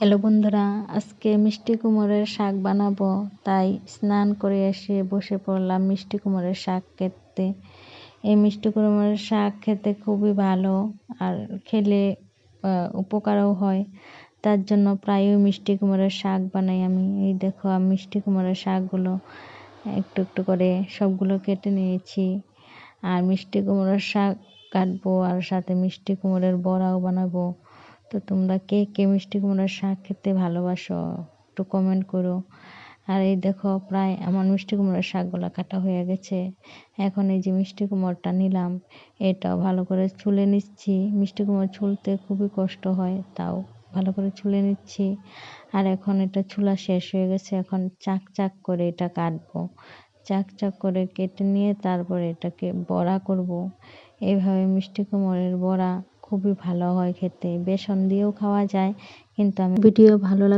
Hello বন্ধুরা, আজকে মিষ্টি কুমড়োর শাক বানাবো। তাই স্নান করে এসে বসে পড়লাম মিষ্টি কুমড়োর শাক খেতে। এই মিষ্টি কুমড়োর শাক খেতে খুবই ভালো, আর খেলে উপকারও হয়। তার জন্য প্রায়ই মিষ্টি কুমড়োর শাক বানাই আমি। এই দেখো, আমি মিষ্টি কুমড়োর শাকগুলো একটু একটু করে সবগুলো কেটে নিয়েছি। আর মিষ্টি কুমড়োর শাক কাটবো, আর সাথে মিষ্টি কুমড়োর বড়াও বানাবো। তো তোমরা কে কে মিষ্টি কুমড়োর শাক খেতে ভালোবাসো একটু কমেন্ট করো। আর এই দেখো, প্রায় আমার মিষ্টি কুমড়োর শাকগুলো কাটা হয়ে গেছে। এখন এই যে মিষ্টি কুমড়োটা নিলাম, এটাও ভালো করে ছুলে নিচ্ছি। মিষ্টি কুমড়ো ছুলতে খুবই কষ্ট হয়, তাও ভালো করে ছুলে নিচ্ছি। আর এখন এটা ছুলা শেষ হয়ে গেছে, এখন চাক চাক করে এটা কাটবো। চাক চাক করে কেটে নিয়ে তারপরে এটাকে বড়া করব। এইভাবে মিষ্টি কুমড়োর বড়া খুবই ভালো হয় খেতে, বেসন দিয়েও খাওয়া যায়। কিন্তু আমি ভিডিও ভালো লাগলে